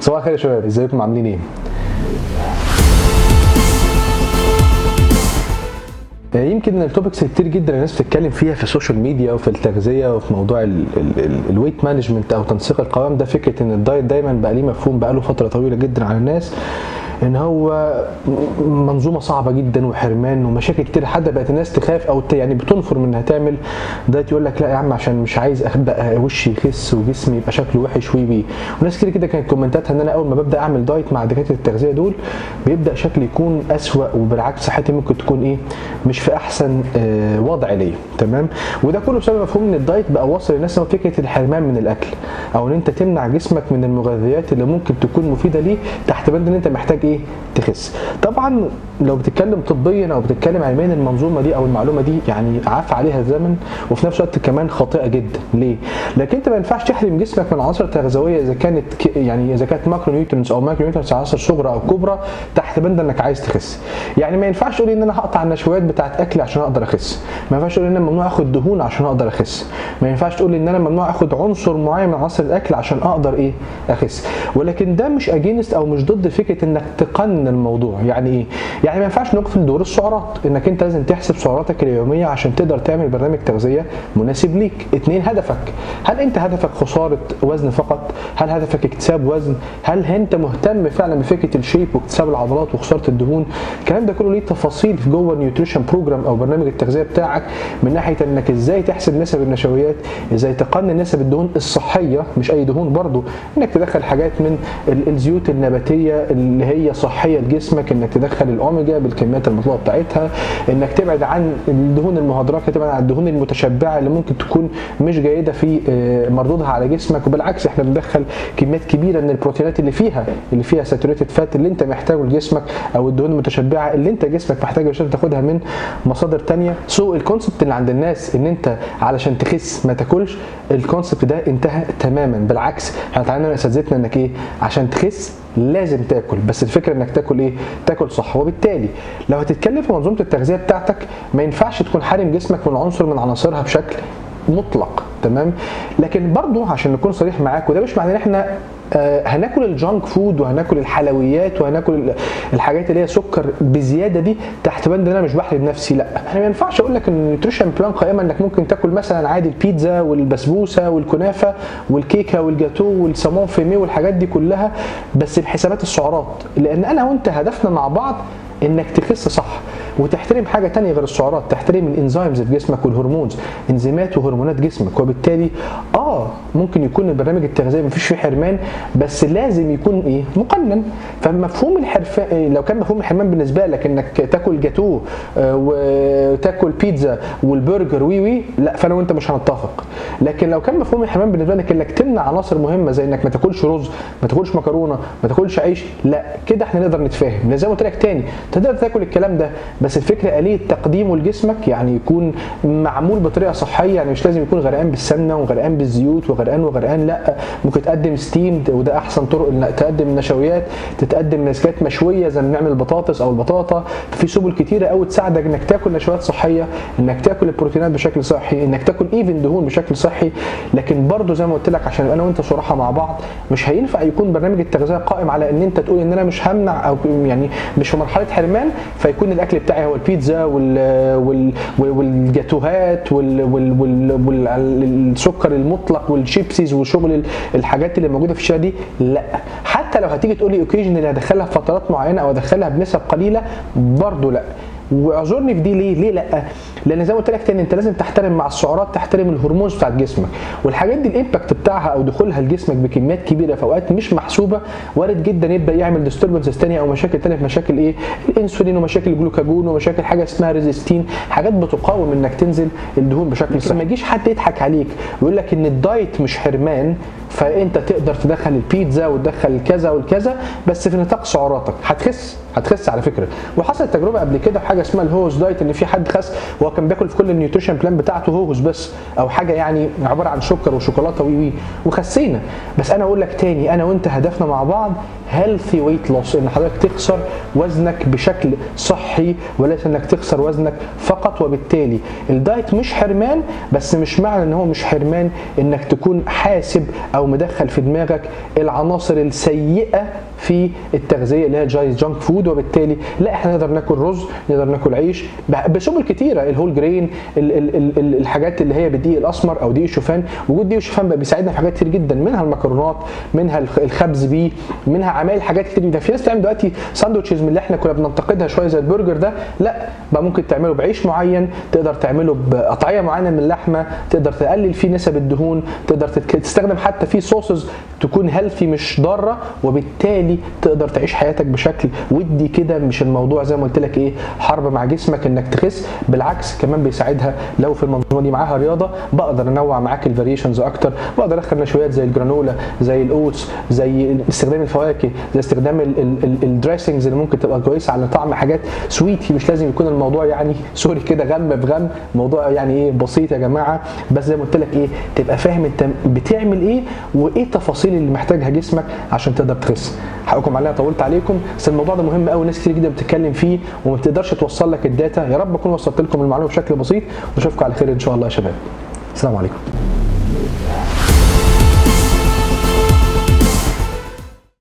صباح الخير يا شباب، ازيكم عاملين ايه؟ يمكن التوبكس كتير جدا الناس بتتكلم فيها في السوشيال ميديا وفي التغذيه وفي موضوع الويت مانجمنت او تنسيق القوام ده. فكره ان الدايت دايما بقى ليه مفهوم بقى له فتره طويله جدا على الناس ان هو منظومه صعبه جدا وحرمان ومشاكل كتير، حتى بقت الناس تخاف او يعني بتنفر من انها تعمل دايت. يقول لك لا يا عم عشان مش عايز ابقى وشي يخس وجسمي يبقى شكله وحش وي. وناس كتير كده كانت كومنتاتها ان انا اول ما ببدا اعمل دايت مع دكاتره التغذيه دول بيبدا شكلي يكون اسوأ، وبالعكس صحتي ممكن تكون ايه مش في احسن وضع ليا. تمام. وده كله بسبب مفهوم ان الدايت بقى واصل للناس فكره الحرمان من الاكل، او ان انت تمنع جسمك من المغذيات اللي ممكن تكون مفيده ليه تحت بند ان انت محتاج ايه تخس. طبعا لو بتتكلم طبيا او بتتكلم علميا المنظومه دي او المعلومه دي يعني عاف عليها الزمن، وفي نفس الوقت كمان خاطئه جدا. ليه؟ لكن انت ما ينفعش تحرم جسمك من عناصر تغذويه اذا كانت يعني اذا كانت ماكرو نيوترينز او مايكرو نيوترينز عناصر صغرى او كبرى تحت بند انك عايز تخس. يعني ما ينفعش تقول ان انا هقطع النشويات بتاعت اكلي عشان اقدر اخس، ما ينفعش تقول ان انا ممنوع اخد دهون عشان اقدر اخس، ما ينفعش تقول ان انا ممنوع اخد عنصر معين من عناصر الاكل عشان اقدر ايه اخس. ولكن ده مش اجينست او مش ضد فكره انك تقنن الموضوع. يعني ايه؟ يعني ما ينفعش نقفل دور السعرات، انك انت لازم تحسب سعراتك اليوميه عشان تقدر تعمل برنامج تغذيه مناسب ليك. 2 هدفك، هل انت هدفك خساره وزن فقط؟ هل هدفك اكتساب وزن؟ هل انت مهتم فعلا بفكره الشيب واكتساب العضلات وخساره الدهون؟ الكلام ده كله ليه تفاصيل في جوه النيوتريشن بروجرام او برنامج التغذيه بتاعك، من ناحيه انك ازاي تحسب نسب النشويات، ازاي تقنن نسب الدهون الصحيه مش اي دهون برضو، انك تدخل حاجات من الزيوت النباتيه اللي هي صحيه لجسمك، انك تدخل الاوميجا بالكميات المطلوبه بتاعتها، انك تبعد عن الدهون المهدرجه، تبعد عن الدهون المتشبعه اللي ممكن تكون مش جيده في مردودها على جسمك. وبالعكس احنا بندخل كميات كبيره من البروتينات اللي فيها ساتوريتد فات اللي انت محتاجه لجسمك، او الدهون المتشبعه اللي انت جسمك محتاجها عشان تاخدها من مصادر ثانيه. الكونسبت اللي عند الناس ان انت علشان تخس ما تاكلش، الكونسبت ده انتهى تماما. بالعكس احنا اتعلمنا من اساتذتنا انك ايه عشان تخس لازم تاكل، بس الفكره انك تاكل ايه؟ تاكل صح. وبالتالي لو هتتكلم في منظومه التغذيه بتاعتك ما ينفعش تكون حارم جسمك من عنصر من عناصرها بشكل مطلق. تمام. لكن برضو عشان نكون صريح معاك، وده مش معناه ان احنا هناكل الجانك فود وهناكل الحلويات وهناكل الحاجات اللي هي سكر بزياده دي تحت بند ان انا مش بحرم نفسي. لا، انا ما ينفعش اقول لك ان النيوتريشن بلان قائمه انك ممكن تاكل مثلا عادي البيتزا والبسبوسه والكنافه والكيكه والجاتو والسامون فيمي والحاجات دي كلها بس بحسابات السعرات، لان انا وانت هدفنا مع بعض انك تخس صح وتحترم حاجه تانية غير السعرات، تحترم الانزيمز في جسمك والهرمونز، انزيمات وهرمونات جسمك. وبالتالي ممكن يكون البرنامج التغذيه مفيش فيه حرمان، بس لازم يكون ايه مقنن. فمفهوم الحرمان لو كان مفهوم الحرمان بالنسبه لك انك تاكل جاتو وتاكل بيتزا والبرجر وي لا، فانا وانت مش هنتفق. لكن لو كان مفهوم الحرمان بالنسبه لك انك تمنع عناصر مهمه زي انك ما تاكلش رز، ما تاكلش مكرونه، ما تاكلش عيش، لا كده احنا نقدر نتفاهم. زي ما قلت لك تاني، تقدر تاكل الكلام ده بس الفكره آلية تقديمه لجسمك يعني يكون معمول بطريقه صحيه. يعني مش لازم يكون غرقان بالسمنه وغرقان بالزيوت وغرقان، لا، ممكن تقدم ستيمد وده احسن طرق انك تقدم نشويات، تتقدم نسكات مشويه زي ما بنعمل البطاطس او البطاطا. في سبل كتيره قوي تساعدك انك تاكل نشويات صحيه، انك تاكل البروتينات بشكل صحي، انك تاكل ايفن دهون بشكل صحي. لكن برضو زي ما قلت لك عشان انا وانت صراحه مع بعض، مش هينفع يكون برنامج التغذيه قائم على ان انت تقول ان انا مش همنع او يعني مش في مرحله حرمان فيكون الاكل بتاعي هو البيتزا والجاتوهات والسكر المطلق والشيبسيز وشغل الحاجات اللي موجوده في الشارع دي. لا، حتى لو هتيجي تقول لي اوكيجن اللي هدخلها في فترات معينه او ادخلها بنسب قليله برضو لا. واعذرني في دي ليه لا؟ لان زي ما قلت لك تاني انت لازم تحترم مع السعرات، تحترم الهرمونز بتاعت جسمك، والحاجات دي الامباكت بتاعها او دخولها لجسمك بكميات كبيره في اوقات مش محسوبه وارد جدا يبدا يعمل ديستربنسز ثانيه او مشاكل ثانيه، في مشاكل ايه؟ الانسولين ومشاكل الجلوكاجون ومشاكل حاجه اسمها ريزيستين، حاجات بتقاوم انك تنزل الدهون بشكل صحي. ما يجيش حد يضحك عليك ويقول لك ان الدايت مش حرمان فانت تقدر تدخل البيتزا وتدخل الكذا والكذا بس في نطاق سعراتك. هتخس على فكره. وحصلت تجربه قبل كده في حاجه اسمها الهوز دايت، ان في حد خس وهو كان بياكل في كل النيوتريشن بلان بتاعته هوز بس، او حاجه يعني عباره عن سكر وشوكولاته وي وخسينا. بس انا اقول لك تاني، انا وانت هدفنا مع بعض هيلثي ويت لوس، ان حضرتك تخسر وزنك بشكل صحي وليس انك تخسر وزنك فقط. وبالتالي الدايت مش حرمان، بس مش معنى ان هو مش حرمان انك تكون حاسب او مدخل في دماغك العناصر السيئه في التغذيه اللي هي جانك فود. وبالتالي لا، احنا نقدر ناكل رز، نقدر ناكل عيش بسبل كتيره، الهول جرين، الحاجات اللي هي بالدقيق الاسمر او دقيق الشوفان. وجود دقيق الشوفان بقى بيساعدنا في حاجات كتير جدا، منها المكرونات، منها الخبز بيه، منها عمايل حاجات كتير جدا. في ناس تعمل دلوقتي ساندوتشز من اللي احنا كنا بننتقدها شويه زي البرجر ده، لا بقى ممكن تعمله بعيش معين، تقدر تعمله بقطعيه معينه من اللحمه، تقدر تقلل فيه نسب الدهون، تقدر تستخدم حتى فيه صوصز تكون هيلثي مش ضاره، وبالتالي تقدر تعيش حياتك بشكل ودي كده. مش الموضوع زي ما قلت لك ايه حرب مع جسمك انك تخس، بالعكس كمان بيساعدها لو في المنظومه دي معاها رياضه. بقدر انوع معاك الفاريشنز اكتر، بقدر ادخل نشويات زي الجرانولا، زي الاوتس، زي استخدام الفواكه، زي استخدام الدريسنجز اللي ممكن تبقى كويسه على طعم حاجات سويتي. مش لازم يكون الموضوع يعني سوري كده غم بغم، موضوع يعني ايه بسيط يا جماعه. بس زي ما قلت لك ايه، تبقى فاهم انت بتعمل ايه وايه التفاصيل اللي محتاجها جسمك عشان تقدر تخس. حقكم عليا طولت عليكم، بس الموضوع ده مهم قوي، ناس كتير جدا بتتكلم فيه وما بتقدرش توصل لك الداتا. يا رب اكون وصلت لكم المعلومه بشكل بسيط، واشوفكم على خير ان شاء الله يا شباب. السلام عليكم.